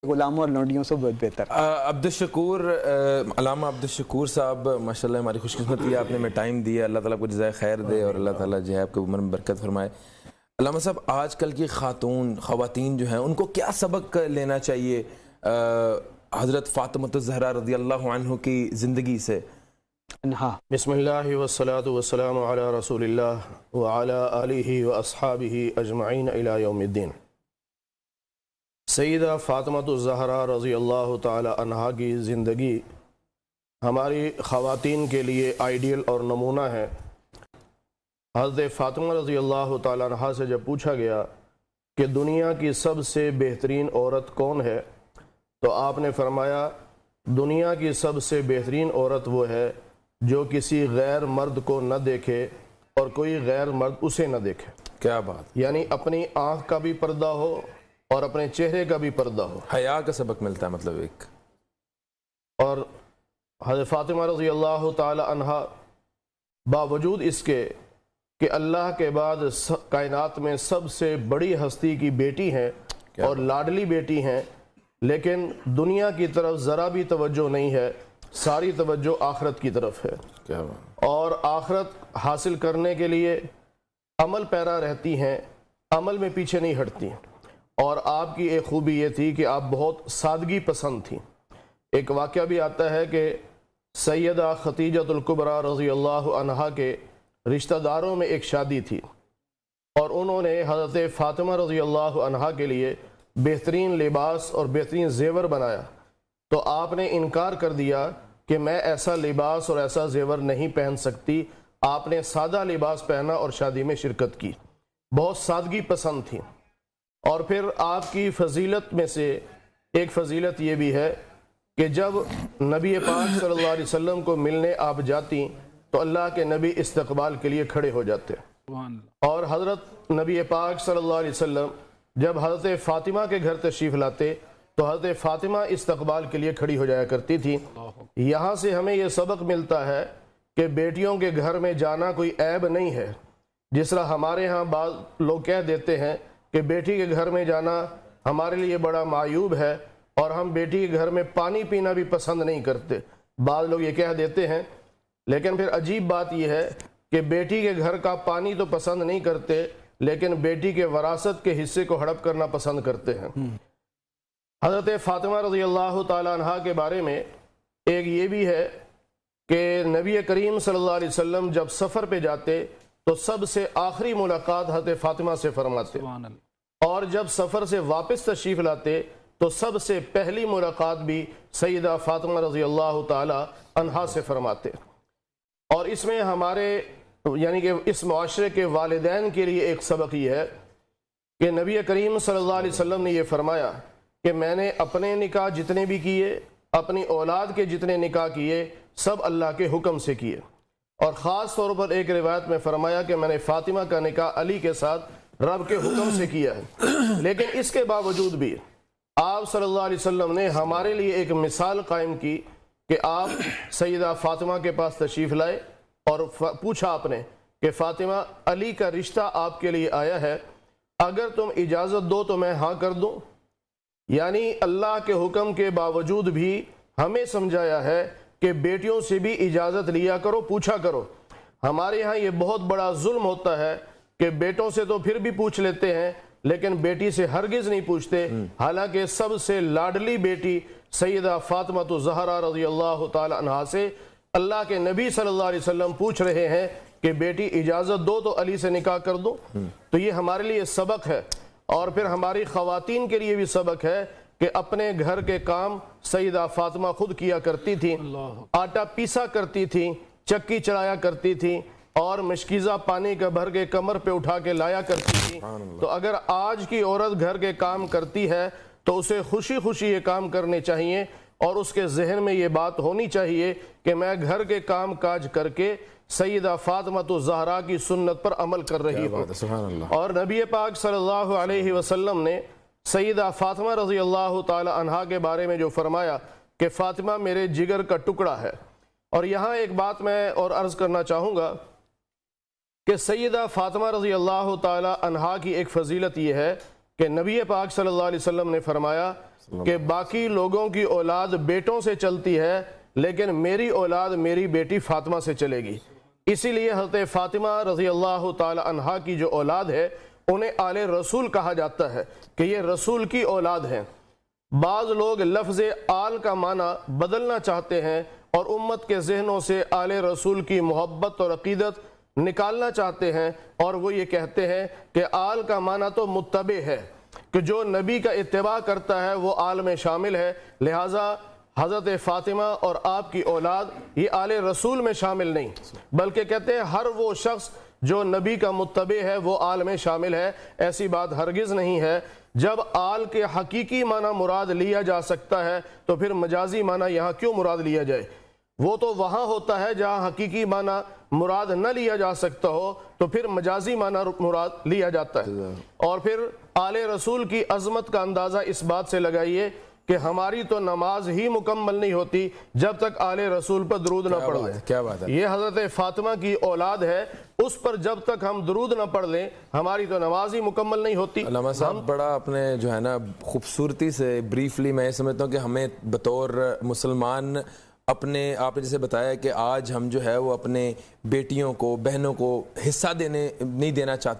غلاموں اور لونڈیوں سے بہت بہتر۔ عبدالشکور، علامہ عبدالشکور صاحب، ماشاءاللہ ہماری خوش قسمتی ہے، آپ نے ہمیں ٹائم دیا، اللہ تعالیٰ کو جزائے خیر دے اور اللہ تعالیٰ جو ہے آپ کی عمر میں برکت فرمائے۔ علامہ صاحب، آج کل کی خواتین جو ہیں ان کو کیا سبق لینا چاہیے حضرت فاطمہ الزہرا رضی اللہ عنہ کی زندگی سے؟ بسم اللہ والصلاة والسلام علی رسول اللہ وعلی آلہ واصحابہ اجمعین الی یوم الدین۔ سیدہ فاطمہ الزہرا رضی اللہ تعالی عنہا کی زندگی ہماری خواتین کے لیے آئیڈیل اور نمونہ ہے۔ حضرت فاطمہ رضی اللہ تعالی عنہا سے جب پوچھا گیا کہ دنیا کی سب سے بہترین عورت کون ہے، تو آپ نے فرمایا دنیا کی سب سے بہترین عورت وہ ہے جو کسی غیر مرد کو نہ دیکھے اور کوئی غیر مرد اسے نہ دیکھے۔ کیا بات! یعنی اپنی آنکھ کا بھی پردہ ہو اور اپنے چہرے کا بھی پردہ ہو، حیا کا سبق ملتا ہے مطلب ایک۔ اور حضرت فاطمہ رضی اللہ تعالی عنہا باوجود اس کے کہ اللہ کے بعد کائنات میں سب سے بڑی ہستی کی بیٹی ہیں اور لاڈلی بیٹی ہیں، لیکن دنیا کی طرف ذرا بھی توجہ نہیں ہے، ساری توجہ آخرت کی طرف ہے۔ کیا بات! اور آخرت حاصل کرنے کے لیے عمل پیرا رہتی ہیں، عمل میں پیچھے نہیں ہٹتی۔ اور آپ کی ایک خوبی یہ تھی کہ آپ بہت سادگی پسند تھیں۔ ایک واقعہ بھی آتا ہے کہ سیدہ خدیجہ الکبریٰ رضی اللہ عنہا کے رشتہ داروں میں ایک شادی تھی اور انہوں نے حضرت فاطمہ رضی اللہ عنہا کے لیے بہترین لباس اور بہترین زیور بنایا، تو آپ نے انکار کر دیا کہ میں ایسا لباس اور ایسا زیور نہیں پہن سکتی۔ آپ نے سادہ لباس پہنا اور شادی میں شرکت کی، بہت سادگی پسند تھی۔ اور پھر آپ کی فضیلت میں سے ایک فضیلت یہ بھی ہے کہ جب نبی پاک صلی اللہ علیہ وسلم کو ملنے آپ جاتی تو اللہ کے نبی استقبال کے لیے کھڑے ہو جاتے، اور حضرت نبی پاک صلی اللہ علیہ وسلم جب حضرت فاطمہ کے گھر تشریف لاتے تو حضرت فاطمہ استقبال کے لیے کھڑی ہو جایا کرتی تھی۔ یہاں سے ہمیں یہ سبق ملتا ہے کہ بیٹیوں کے گھر میں جانا کوئی عیب نہیں ہے، جس طرح ہمارے ہاں بعض لوگ کہہ دیتے ہیں کہ بیٹی کے گھر میں جانا ہمارے لیے بڑا معیوب ہے اور ہم بیٹی کے گھر میں پانی پینا بھی پسند نہیں کرتے، بعض لوگ یہ کہہ دیتے ہیں۔ لیکن پھر عجیب بات یہ ہے کہ بیٹی کے گھر کا پانی تو پسند نہیں کرتے، لیکن بیٹی کے وراثت کے حصے کو ہڑپ کرنا پسند کرتے ہیں۔ حضرت فاطمہ رضی اللہ تعالی عنہا کے بارے میں ایک یہ بھی ہے کہ نبی کریم صلی اللہ علیہ وسلم جب سفر پہ جاتے تو سب سے آخری ملاقات حضرت فاطمہ سے فرماتے، اور جب سفر سے واپس تشریف لاتے تو سب سے پہلی ملاقات بھی سیدہ فاطمہ رضی اللہ تعالی عنہا سے فرماتے۔ اور اس میں ہمارے یعنی کہ اس معاشرے کے والدین کے لیے ایک سبق یہ ہے کہ نبی کریم صلی اللہ علیہ وسلم نے یہ فرمایا کہ میں نے اپنے نکاح جتنے بھی کیے، اپنی اولاد کے جتنے نکاح کیے، سب اللہ کے حکم سے کیے، اور خاص طور پر ایک روایت میں فرمایا کہ میں نے فاطمہ کا نکاح علی کے ساتھ رب کے حکم سے کیا ہے۔ لیکن اس کے باوجود بھی آپ صلی اللہ علیہ وسلم نے ہمارے لیے ایک مثال قائم کی کہ آپ سیدہ فاطمہ کے پاس تشریف لائے اور پوچھا آپ نے کہ فاطمہ، علی کا رشتہ آپ کے لیے آیا ہے، اگر تم اجازت دو تو میں ہاں کر دوں۔ یعنی اللہ کے حکم کے باوجود بھی ہمیں سمجھایا ہے کہ بیٹیوں سے بھی اجازت لیا کرو، پوچھا کرو۔ ہمارے ہاں یہ بہت بڑا ظلم ہوتا ہے کہ بیٹوں سے تو پھر بھی پوچھ لیتے ہیں لیکن بیٹی سے ہرگز نہیں پوچھتے، حالانکہ سب سے لاڈلی بیٹی سیدہ فاطمہ الزہرا رضی اللہ تعالی عنہا سے اللہ کے نبی صلی اللہ علیہ وسلم پوچھ رہے ہیں کہ بیٹی اجازت دو تو علی سے نکاح کر دو۔ تو یہ ہمارے لیے سبق ہے، اور پھر ہماری خواتین کے لیے بھی سبق ہے کہ اپنے گھر کے کام سیدہ فاطمہ خود کیا کرتی تھی، آٹا پیسا کرتی تھی، چکی چلایا کرتی تھی، اور مشکیزہ پانی کا بھر کے کمر پہ اٹھا کے لایا کرتی تھی۔ تو اگر آج کی عورت گھر کے کام کرتی ہے تو اسے خوشی خوشی یہ کام کرنے چاہیے، اور اس کے ذہن میں یہ بات ہونی چاہیے کہ میں گھر کے کام کاج کر کے سیدہ فاطمہ الزہرا کی سنت پر عمل کر رہی ہوں۔ اور نبی پاک صلی اللہ علیہ وسلم نے سیدہ فاطمہ رضی اللہ تعالی عنہا کے بارے میں جو فرمایا کہ فاطمہ میرے جگر کا ٹکڑا ہے۔ اور یہاں ایک بات میں اور عرض کرنا چاہوں گا کہ سیدہ فاطمہ رضی اللہ تعالی عنہا کی ایک فضیلت یہ ہے کہ نبی پاک صلی اللہ علیہ وسلم نے فرمایا کہ باقی لوگوں کی اولاد بیٹوں سے چلتی ہے لیکن میری اولاد میری بیٹی فاطمہ سے چلے گی. اسی لیے حضرت فاطمہ رضی اللہ تعالی عنہا کی جو اولاد ہے انہیں آل رسول کہا جاتا ہے کہ یہ رسول کی اولاد ہیں. بعض لوگ لفظ آل کا معنی بدلنا چاہتے ہیں اور امت کے ذہنوں سے آل رسول کی محبت اور عقیدت نکالنا چاہتے ہیں، اور وہ یہ کہتے ہیں کہ آل کا معنی تو متبع ہے، کہ جو نبی کا اتباع کرتا ہے وہ آل میں شامل ہے، لہٰذا حضرت فاطمہ اور آپ کی اولاد یہ آل رسول میں شامل نہیں، بلکہ کہتے ہیں ہر وہ شخص جو نبی کا متبع ہے وہ آل میں شامل ہے. ایسی بات ہرگز نہیں ہے. جب آل کے حقیقی معنی مراد لیا جا سکتا ہے تو پھر مجازی معنی یہاں کیوں مراد لیا جائے؟ وہ تو وہاں ہوتا ہے جہاں حقیقی معنی مراد نہ لیا جا سکتا ہو تو پھر مجازی معنی مراد لیا جاتا ہے. اور پھر آل رسول کی عظمت کا اندازہ اس بات سے لگائیے کہ ہماری تو نماز ہی مکمل نہیں ہوتی جب تک آل رسول پر درود نہ پڑھ لیں. کیا بات ہے. یہ حضرت فاطمہ کی اولاد ہے، اس پر جب تک ہم درود نہ پڑھ لیں ہماری تو نماز ہی مکمل نہیں ہوتی. علامہ صاحب بڑا اپنے جو ہے نا خوبصورتی سے بریفلی میں یہ سمجھتا ہوں کہ ہمیں بطور مسلمان اپنے آپ نے جیسے بتایا کہ آج ہم جو ہے وہ اپنے بیٹیوں کو بہنوں کو حصہ نہیں دینا چاہتے